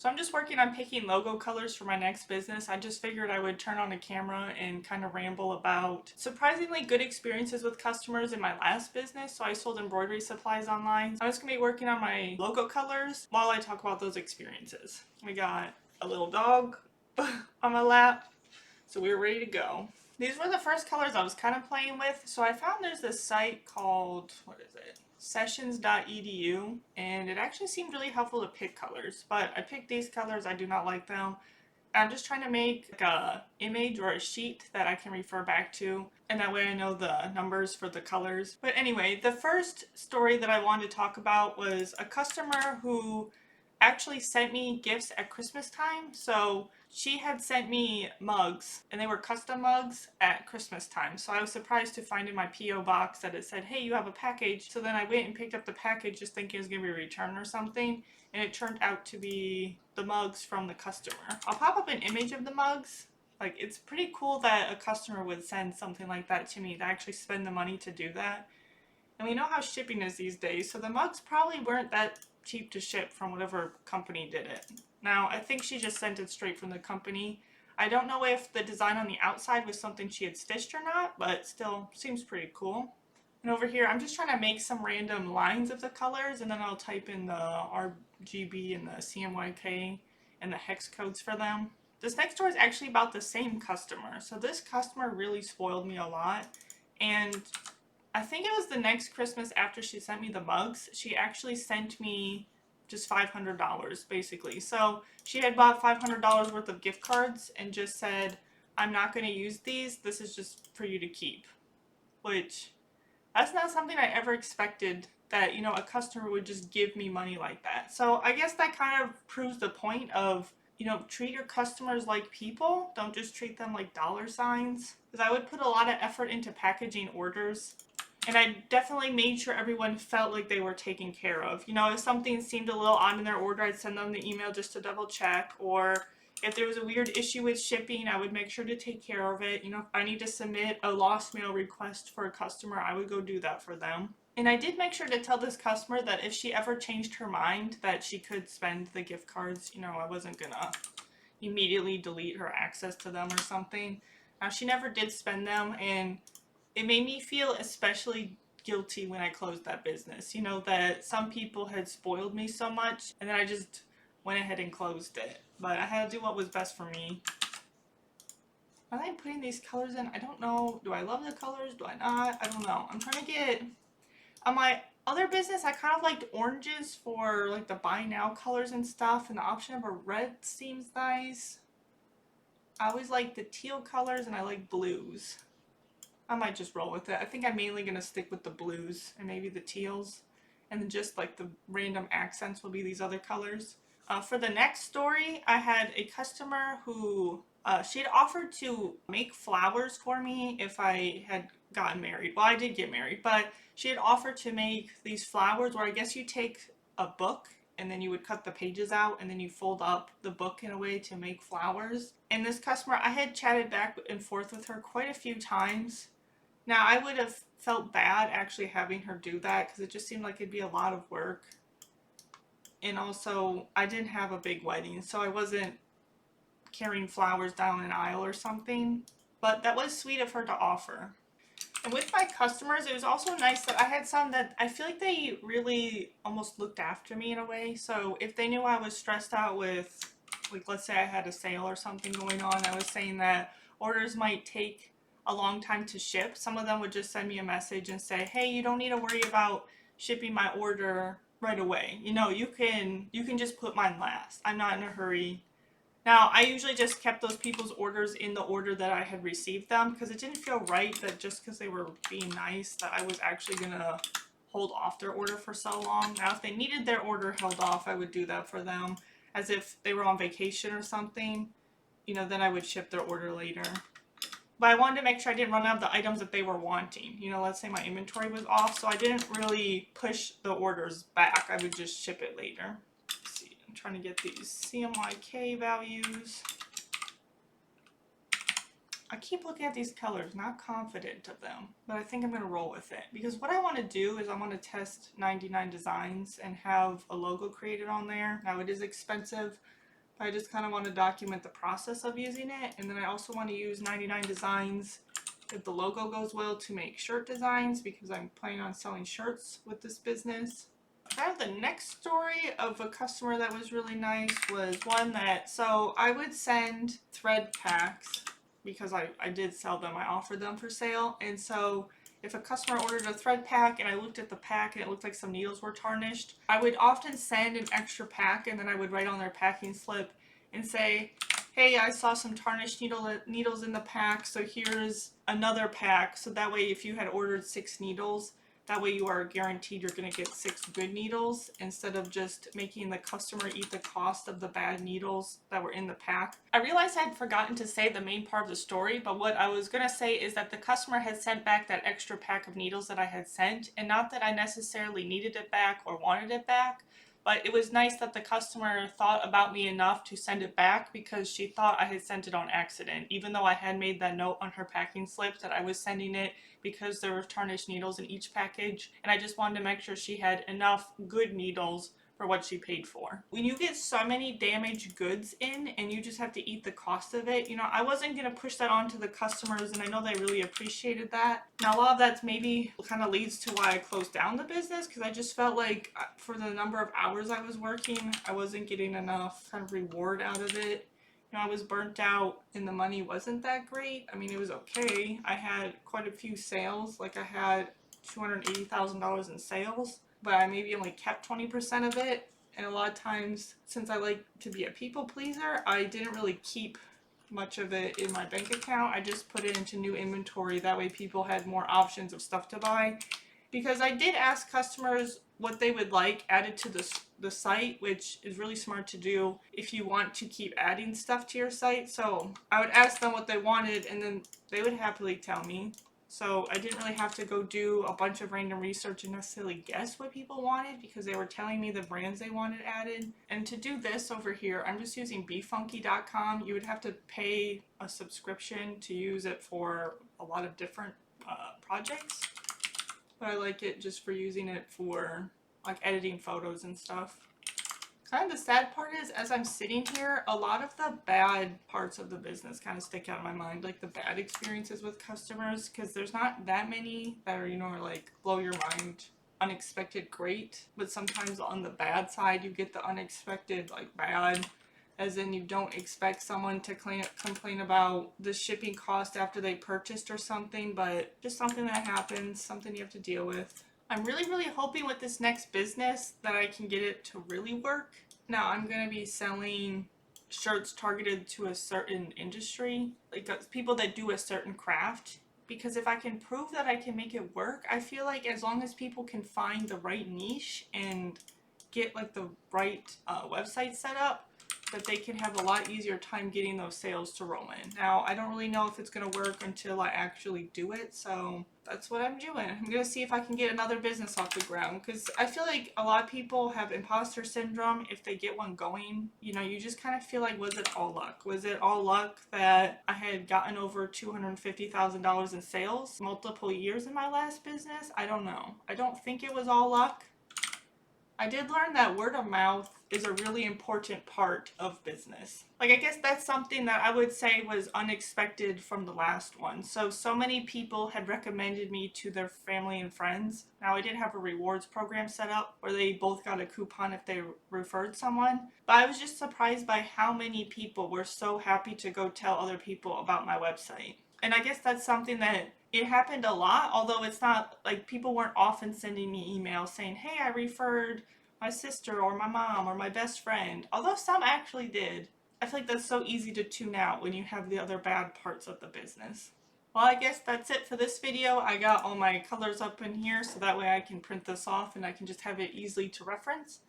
So I'm just working on picking logo colors for my next business. I just figured I would turn on a camera and kind of ramble about surprisingly good experiences with customers in my last business. So I sold embroidery supplies online. I'm just going to be working on my logo colors while I talk about those experiences. We got a little dog on my lap, so we were ready to go. These were the first colors I was kind of playing with. So I found there's this site called, what is it? Sessions.edu, and it actually seemed really helpful to pick colors, but I picked these colors. I do not like them. I'm just trying to make like a image or a sheet that I can refer back to, and that way I know the numbers for the colors. But anyway, the first story that I wanted to talk about was a customer who actually sent me gifts at Christmas time. So she had sent me mugs, and they were custom mugs at Christmas time. So I was surprised to find in my P.O. box that it said, hey, you have a package. So then I went and picked up the package just thinking it was going to be a return or something, and it turned out to be the mugs from the customer. I'll pop up an image of the mugs. Like, it's pretty cool that a customer would send something like that to me, to actually spend the money to do that. And we know how shipping is these days, so the mugs probably weren't that cheap to ship from whatever company did it. Now, I think she just sent it straight from the company. I don't know if the design on the outside was something she had stitched or not, but still seems pretty cool. And over here, I'm just trying to make some random lines of the colors, and then I'll type in the RGB and the CMYK and the hex codes for them. This next story is actually about the same customer. So this customer really spoiled me a lot, and I think it was the next Christmas after she sent me the mugs, she actually sent me just $500 basically. So she had bought $500 worth of gift cards and just said, I'm not going to use these. This is just for you to keep. Which, that's not something I ever expected, that, you know, a customer would just give me money like that. So I guess that kind of proves the point of, you know, treat your customers like people. Don't just treat them like dollar signs. Because I would put a lot of effort into packaging orders, and I definitely made sure everyone felt like they were taken care of. You know, if something seemed a little odd in their order, I'd send them the email just to double check. Or if there was a weird issue with shipping, I would make sure to take care of it. You know, if I need to submit a lost mail request for a customer, I would go do that for them. And I did make sure to tell this customer that if she ever changed her mind, that she could spend the gift cards. You know, I wasn't gonna immediately delete her access to them or something. Now, she never did spend them, and it made me feel especially guilty when I closed that business. You know, that some people had spoiled me so much, and then I just went ahead and closed it. But I had to do what was best for me. Are they putting these colors in? I don't know. Do I love the colors? Do I not? I don't know. I'm trying to get... On my other business, I kind of liked oranges for like the buy now colors and stuff, and the option of a red seems nice. I always like the teal colors, and I like blues. I might just roll with it. I think I'm mainly going to stick with the blues and maybe the teals. And then just like the random accents will be these other colors. For the next story, I had a customer who she had offered to make flowers for me if I had gotten married. Well, I did get married, but she had offered to make these flowers where I guess you take a book and then you would cut the pages out and then you fold up the book in a way to make flowers. And this customer, I had chatted back and forth with her quite a few times. Now, I would have felt bad actually having her do that because it just seemed like it'd be a lot of work. And also, I didn't have a big wedding, so I wasn't carrying flowers down an aisle or something. But that was sweet of her to offer. And with my customers, it was also nice that I had some that I feel like they really almost looked after me in a way. So if they knew I was stressed out with, like, let's say I had a sale or something going on, I was saying that orders might take a long time to ship. Some of them would just send me a message and say, hey, you don't need to worry about shipping my order right away. You know, you can just put mine last. I'm not in a hurry. Now, I usually just kept those people's orders in the order that I had received them because it didn't feel right that just because they were being nice that I was actually going to hold off their order for so long. Now, if they needed their order held off, I would do that for them as if they were on vacation or something. You know, then I would ship their order later. But I wanted to make sure I didn't run out of the items that they were wanting. You know, let's say my inventory was off, so I didn't really push the orders back. I would just ship it later. Let's see, I'm trying to get these CMYK values. I keep looking at these colors, not confident of them, but I think I'm going to roll with it. Because what I want to do is I want to test 99 designs and have a logo created on there. Now, it is expensive, I just kind of want to document the process of using it. And then I also want to use 99 Designs, if the logo goes well, to make shirt designs, because I'm planning on selling shirts with this business. Kind of the next story of a customer that was really nice was one that, so I would send thread packs because I did sell them. I offered them for sale. And so if a customer ordered a thread pack and I looked at the pack and it looked like some needles were tarnished, I would often send an extra pack, and then I would write on their packing slip and say, hey, I saw some tarnished needles in the pack, so here's another pack. So that way, if you had ordered 6 needles, that way you are guaranteed you're going to get 6 good needles, instead of just making the customer eat the cost of the bad needles that were in the pack. I realized I had forgotten to say the main part of the story, but what I was going to say is that the customer had sent back that extra pack of needles that I had sent, and not that I necessarily needed it back or wanted it back, but it was nice that the customer thought about me enough to send it back, because she thought I had sent it on accident, even though I had made that note on her packing slip that I was sending it because there were tarnished needles in each package, and I just wanted to make sure she had enough good needles for what she paid for. When you get so many damaged goods in and you just have to eat the cost of it, you know, I wasn't going to push that on to the customers, and I know they really appreciated that. Now, a lot of that's maybe kind of leads to why I closed down the business, because I just felt like for the number of hours I was working, I wasn't getting enough kind of reward out of it. You know, I was burnt out and the money wasn't that great. I mean, it was okay. I had quite a few sales. Like, I had $280,000 in sales, but I maybe only kept 20% of it. And a lot of times, since I like to be a people pleaser, I didn't really keep much of it in my bank account. I just put it into new inventory. That way people had more options of stuff to buy. Because I did ask customers what they would like added to the site, which is really smart to do if you want to keep adding stuff to your site. So I would ask them what they wanted, and then they would happily tell me. So I didn't really have to go do a bunch of random research and necessarily guess what people wanted, because they were telling me the brands they wanted added. And to do this over here, I'm just using befunky.com. You would have to pay a subscription to use it for a lot of different projects. But I like it just for using it for like editing photos and stuff. Kind of the sad part is, as I'm sitting here, a lot of the bad parts of the business kind of stick out in my mind, like the bad experiences with customers, because there's not that many that are, you know, are like blow your mind, unexpected great, but sometimes on the bad side you get the unexpected like bad, as in you don't expect someone to complain about the shipping cost after they purchased or something, but just something that happens, something you have to deal with. I'm really hoping with this next business that I can get it to really work. Now, I'm going to be selling shirts targeted to a certain industry, like people that do a certain craft. Because if I can prove that I can make it work, I feel like as long as people can find the right niche and get like the right website set up, that they can have a lot easier time getting those sales to roll in. Now, I don't really know if it's going to work until I actually do it, so that's what I'm doing. I'm going to see if I can get another business off the ground, because I feel like a lot of people have imposter syndrome if they get one going. You know, you just kind of feel like, was it all luck? Was it all luck that I had gotten over $250,000 in sales multiple years in my last business? I don't know. I don't think it was all luck. I did learn that word of mouth is a really important part of business. Like, I guess that's something that I would say was unexpected from the last one. So many people had recommended me to their family and friends. Now, I did have a rewards program set up where they both got a coupon if they referred someone. But I was just surprised by how many people were so happy to go tell other people about my website. And I guess that's something that it happened a lot, although it's not like people weren't often sending me emails saying, hey, I referred my sister or my mom or my best friend, although some actually did. I feel like that's so easy to tune out when you have the other bad parts of the business. Well, I guess that's it for this video. I got all my colors up in here so that way I can print this off and I can just have it easily to reference.